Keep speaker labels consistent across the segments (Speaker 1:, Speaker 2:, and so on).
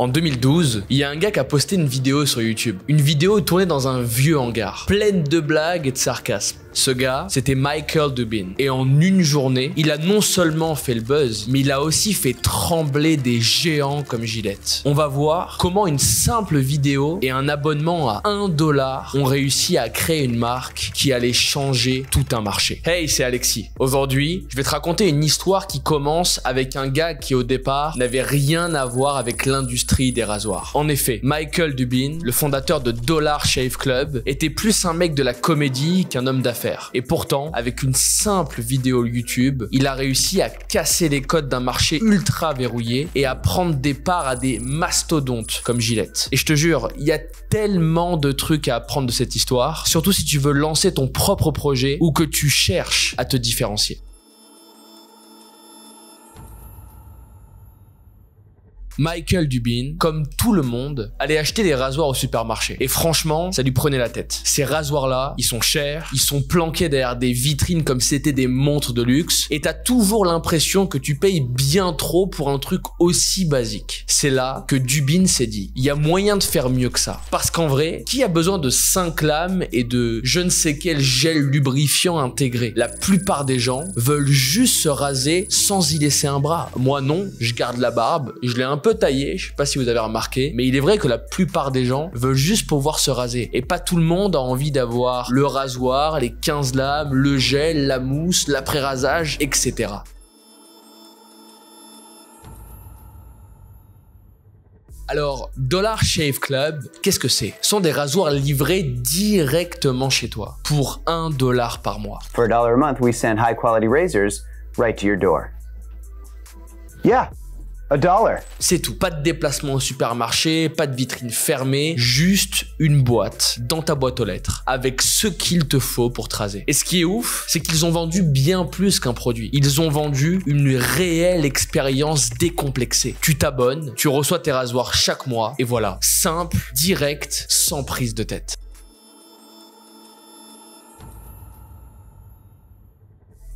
Speaker 1: En 2012, il y a un gars qui a posté une vidéo sur YouTube. Une vidéo tournée dans un vieux hangar, pleine de blagues et de sarcasme. Ce gars, c'était Michael Dubin. Et en une journée, il a non seulement fait le buzz, mais il a aussi fait trembler des géants comme Gillette. On va voir comment une simple vidéo et un abonnement à $1 ont réussi à créer une marque qui allait changer tout un marché. Hey, c'est Alexis. Aujourd'hui, je vais te raconter une histoire qui commence avec un gars qui au départ n'avait rien à voir avec l'industrie des rasoirs. En effet, Michael Dubin, le fondateur de Dollar Shave Club, était plus un mec de la comédie qu'un homme d'affaires. Et pourtant, avec une simple vidéo YouTube, il a réussi à casser les codes d'un marché ultra verrouillé et à prendre des parts à des mastodontes comme Gillette. Et je te jure, il y a tellement de trucs à apprendre de cette histoire, surtout si tu veux lancer ton propre projet ou que tu cherches à te différencier. Michael Dubin, comme tout le monde, allait acheter des rasoirs au supermarché. Et franchement, ça lui prenait la tête. Ces rasoirs-là, ils sont chers, ils sont planqués derrière des vitrines comme si c'était des montres de luxe, et t'as toujours l'impression que tu payes bien trop pour un truc aussi basique. C'est là que Dubin s'est dit, il y a moyen de faire mieux que ça. Parce qu'en vrai, qui a besoin de 5 lames et de je ne sais quel gel lubrifiant intégré? La plupart des gens veulent juste se raser sans y laisser un bras. Moi non, je garde la barbe, je l'ai un peu taillé, je sais pas si vous avez remarqué, mais il est vrai que la plupart des gens veulent juste pouvoir se raser. Et pas tout le monde a envie d'avoir le rasoir, les 15 lames, le gel, la mousse, l'après-rasage, etc. Alors, Dollar Shave Club, qu'est-ce que c'est? Ce sont des rasoirs livrés directement chez toi pour $1 par mois.
Speaker 2: For $1 a month, we send high quality razors right to your door. Yeah. $1.
Speaker 1: C'est tout, pas de déplacement au supermarché, pas de vitrine fermée, juste une boîte dans ta boîte aux lettres avec ce qu'il te faut pour te raser. Et ce qui est ouf, c'est qu'ils ont vendu bien plus qu'un produit. Ils ont vendu une réelle expérience décomplexée. Tu t'abonnes, tu reçois tes rasoirs chaque mois et voilà, simple, direct, sans prise de tête.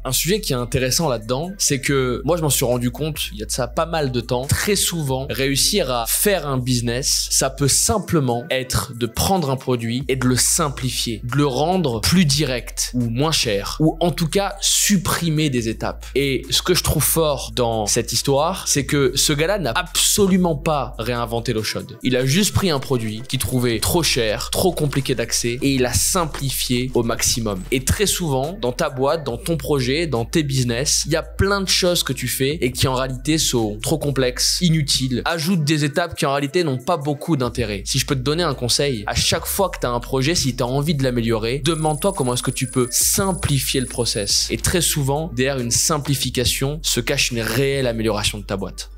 Speaker 1: Un sujet qui est intéressant là-dedans, c'est que moi je m'en suis rendu compte il y a de ça pas mal de temps. Très souvent, réussir à faire un business, ça peut simplement être de prendre un produit et de le simplifier, de le rendre plus direct ou moins cher, ou en tout cas supprimer des étapes. Et ce que je trouve fort dans cette histoire, c'est que ce gars-là n'a absolument pas réinventé l'eau chaude. Il a juste pris un produit qu'il trouvait trop cher, trop compliqué d'accès et il l'a simplifié au maximum. Et très souvent, dans ta boîte, dans ton projet, dans tes business, il y a plein de choses que tu fais et qui en réalité sont trop complexes, inutiles, ajoutent des étapes qui en réalité n'ont pas beaucoup d'intérêt. Si je peux te donner un conseil, à chaque fois que tu as un projet, si tu as envie de l'améliorer, demande-toi comment est-ce que tu peux simplifier le process. Et très souvent, derrière une simplification se cache une réelle amélioration de ta boîte.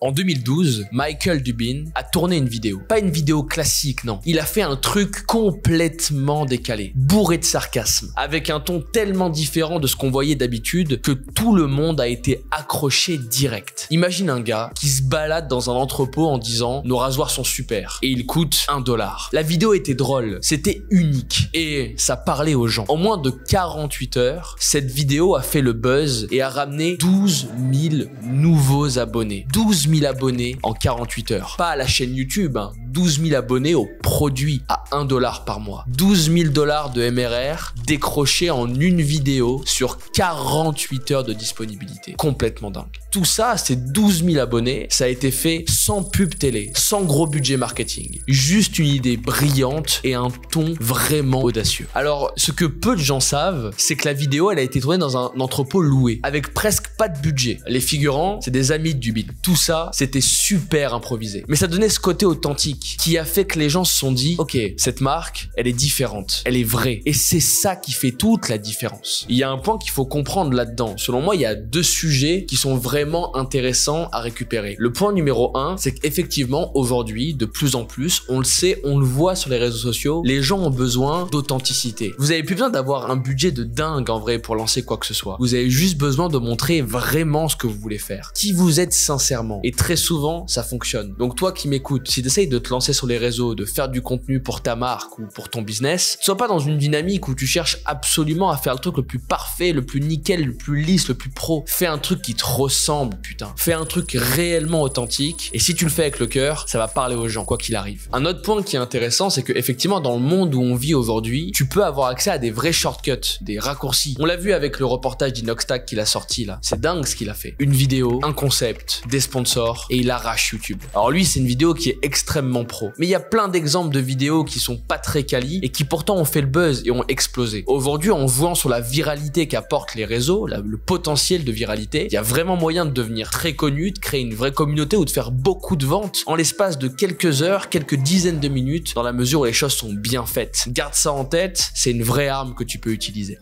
Speaker 1: En 2012, Michael Dubin a tourné une vidéo. Pas une vidéo classique, non. Il a fait un truc complètement décalé, bourré de sarcasme, avec un ton tellement différent de ce qu'on voyait d'habitude que tout le monde a été accroché direct. Imagine un gars qui se balade dans un entrepôt en disant « Nos rasoirs sont super » et ils coûtent $1. La vidéo était drôle, c'était unique et ça parlait aux gens. En moins de 48 heures, cette vidéo a fait le buzz et a ramené 12 000 nouveaux abonnés. 12 000 abonnés en 48 heures. Pas à la chaîne YouTube, hein. 12 000 abonnés au produit à $1 par mois. 12 000 $ de MRR décrochés en une vidéo sur 48 heures de disponibilité. Complètement dingue. Tout ça, ces 12 000 abonnés, ça a été fait sans pub télé, sans gros budget marketing. Juste une idée brillante et un ton vraiment audacieux. Alors, ce que peu de gens savent, c'est que la vidéo, elle a été tournée dans un entrepôt loué, avec presque pas de budget. Les figurants, c'est des amis de Dubin. Tout ça, c'était super improvisé. Mais ça donnait ce côté authentique qui a fait que les gens se sont dit « Ok, cette marque, elle est différente, elle est vraie. » Et c'est ça qui fait toute la différence. Il y a un point qu'il faut comprendre là-dedans. Selon moi, il y a deux sujets qui sont vraiment intéressants à récupérer. Le point numéro 1, c'est qu'effectivement, aujourd'hui, de plus en plus, on le sait, on le voit sur les réseaux sociaux, les gens ont besoin d'authenticité. Vous avez plus besoin d'avoir un budget de dingue en vrai pour lancer quoi que ce soit. Vous avez juste besoin de montrer vraiment ce que vous voulez faire. Qui vous êtes sincèrement. Et très souvent, ça fonctionne. Donc toi qui m'écoutes, si tu essayes de te lancer lancer sur les réseaux, de faire du contenu pour ta marque ou pour ton business, sois pas dans une dynamique où tu cherches absolument à faire le truc le plus parfait, le plus nickel, le plus lisse, le plus pro. Fais un truc qui te ressemble, putain. Fais un truc réellement authentique et si tu le fais avec le cœur, ça va parler aux gens, quoi qu'il arrive. Un autre point qui est intéressant, c'est que effectivement dans le monde où on vit aujourd'hui, tu peux avoir accès à des vrais shortcuts, des raccourcis. On l'a vu avec le reportage d'Inoxtag qu'il a sorti là. C'est dingue ce qu'il a fait. Une vidéo, un concept, des sponsors et il arrache YouTube. Alors lui, c'est une vidéo qui est extrêmement pro. Mais il y a plein d'exemples de vidéos qui sont pas très quali et qui pourtant ont fait le buzz et ont explosé. Aujourd'hui, en jouant sur la viralité qu'apportent les réseaux, le potentiel de viralité, il y a vraiment moyen de devenir très connu, de créer une vraie communauté ou de faire beaucoup de ventes en l'espace de quelques heures, quelques dizaines de minutes, dans la mesure où les choses sont bien faites. Garde ça en tête, c'est une vraie arme que tu peux utiliser.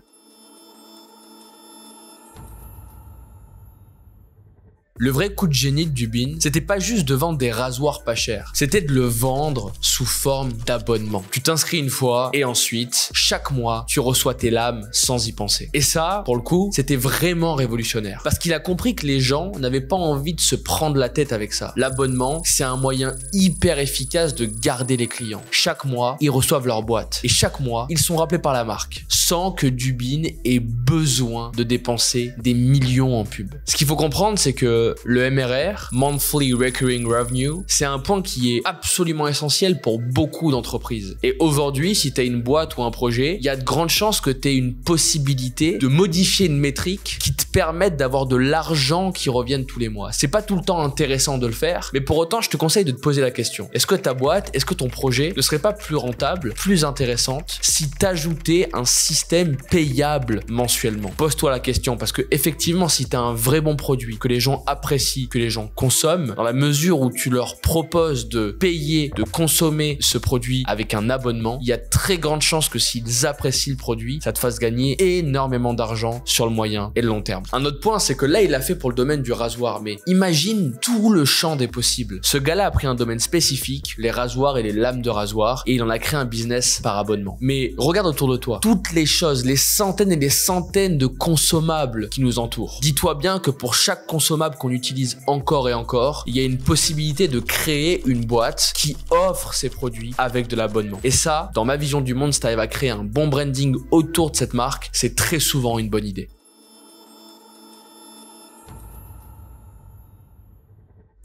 Speaker 1: Le vrai coup de génie de Dubin, c'était pas juste de vendre des rasoirs pas chers, c'était de le vendre sous forme d'abonnement. Tu t'inscris une fois et ensuite, chaque mois, tu reçois tes lames sans y penser. Et ça, pour le coup, c'était vraiment révolutionnaire. Parce qu'il a compris que les gens n'avaient pas envie de se prendre la tête avec ça. L'abonnement, c'est un moyen hyper efficace de garder les clients. Chaque mois, ils reçoivent leur boîte. Et chaque mois, ils sont rappelés par la marque, sans que Dubin ait besoin de dépenser des millions en pub. Ce qu'il faut comprendre, c'est que le MRR, Monthly Recurring Revenue, c'est un point qui est absolument essentiel pour beaucoup d'entreprises. Et aujourd'hui, si tu as une boîte ou un projet, il y a de grandes chances que tu aies une possibilité de modifier une métrique qui te permette d'avoir de l'argent qui revienne tous les mois. C'est pas tout le temps intéressant de le faire, mais pour autant, je te conseille de te poser la question. Est-ce que ta boîte, est-ce que ton projet ne serait pas plus rentable, plus intéressante si t'ajoutais un système payable mensuellement? Pose-toi la question parce que effectivement, si tu as un vrai bon produit, que les gens apprécient, que les gens consomment, dans la mesure où tu leur proposes de payer, de consommer ce produit avec un abonnement, il y a très grande chance que s'ils apprécient le produit, ça te fasse gagner énormément d'argent sur le moyen et le long terme. Un autre point, c'est que là, il l'a fait pour le domaine du rasoir, mais imagine tout le champ des possibles. Ce gars-là a pris un domaine spécifique, les rasoirs et les lames de rasoir, et il en a créé un business par abonnement. Mais regarde autour de toi, toutes les choses, les centaines et des centaines de consommables qui nous entourent. Dis-toi bien que pour chaque consommable qu'on utilise encore et encore, il y a une possibilité de créer une boîte qui offre ses produits avec de l'abonnement. Et ça, dans ma vision du monde, si tu arrives à créer un bon branding autour de cette marque, c'est très souvent une bonne idée.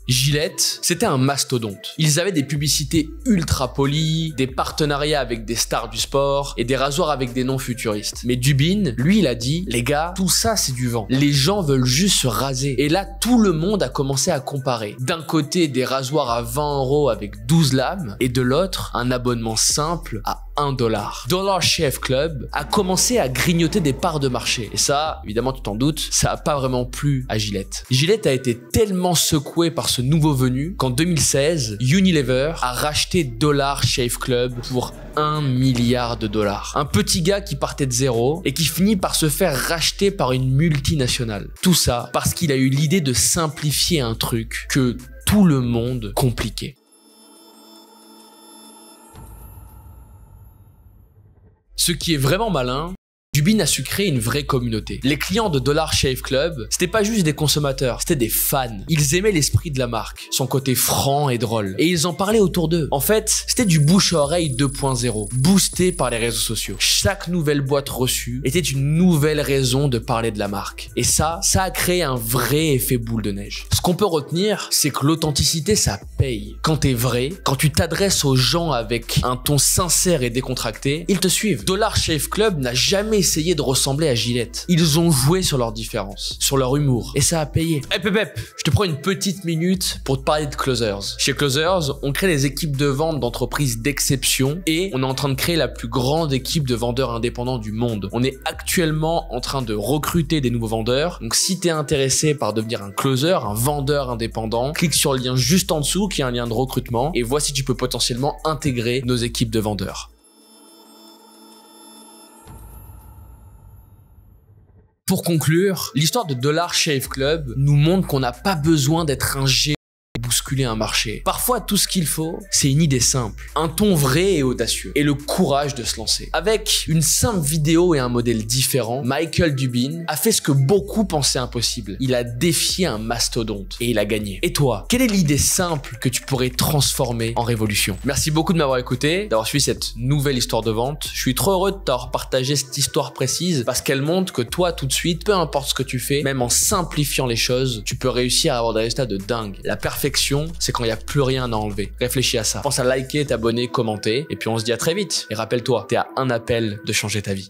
Speaker 1: Gillette, c'était un mastodonte. Ils avaient des publicités ultra polies, des partenariats avec des stars du sport et des rasoirs avec des noms futuristes. Mais Dubin, lui, il a dit, les gars, tout ça c'est du vent. Les gens veulent juste se raser. Et là, tout le monde a commencé à comparer. D'un côté, des rasoirs à 20 € avec 12 lames et de l'autre, un abonnement simple à $1. Dollar Shave Club a commencé à grignoter des parts de marché. Et ça, évidemment, tu t'en doutes, ça a pas vraiment plu à Gillette. Gillette a été tellement secoué par ce nouveau venu qu'en 2016, Unilever a racheté Dollar Shave Club pour $1 milliard. Un petit gars qui partait de zéro et qui finit par se faire racheter par une multinationale. Tout ça parce qu'il a eu l'idée de simplifier un truc que tout le monde compliquait. Ce qui est vraiment malin, Dubin a su créer une vraie communauté. Les clients de Dollar Shave Club, c'était pas juste des consommateurs, c'était des fans. Ils aimaient l'esprit de la marque, son côté franc et drôle. Et ils en parlaient autour d'eux. En fait, c'était du bouche à oreille 2.0, boosté par les réseaux sociaux. Chaque nouvelle boîte reçue était une nouvelle raison de parler de la marque. Et ça a créé un vrai effet boule de neige. Ce qu'on peut retenir, c'est que l'authenticité, ça paye. Quand t'es vrai, quand tu t'adresses aux gens avec un ton sincère et décontracté, ils te suivent. Dollar Shave Club n'a jamais essayé de ressembler à Gillette. Ils ont joué sur leurs différences, sur leur humour, et ça a payé. Je te prends une petite minute pour te parler de Closers. Chez Closers, on crée des équipes de vente d'entreprises d'exception et on est en train de créer la plus grande équipe de vendeurs indépendants du monde. On est actuellement en train de recruter des nouveaux vendeurs. Donc si t'es intéressé par devenir un closer, un vendeur indépendant, clique sur le lien juste en dessous qui est un lien de recrutement et vois si tu peux potentiellement intégrer nos équipes de vendeurs. Pour conclure, l'histoire de Dollar Shave Club nous montre qu'on n'a pas besoin d'être un géant bousculer un marché. Parfois, tout ce qu'il faut, c'est une idée simple, un ton vrai et audacieux, et le courage de se lancer. Avec une simple vidéo et un modèle différent, Michael Dubin a fait ce que beaucoup pensaient impossible. Il a défié un mastodonte et il a gagné. Et toi, quelle est l'idée simple que tu pourrais transformer en révolution? Merci beaucoup de m'avoir écouté, d'avoir suivi cette nouvelle histoire de vente. Je suis trop heureux de t'avoir partagé cette histoire précise parce qu'elle montre que toi, tout de suite, peu importe ce que tu fais, même en simplifiant les choses, tu peux réussir à avoir des résultats de dingue. La perfection, c'est quand il n'y a plus rien à enlever. Réfléchis à ça. Pense à liker, t'abonner, commenter, et puis on se dit à très vite. Et rappelle-toi, t'es à un appel de changer ta vie.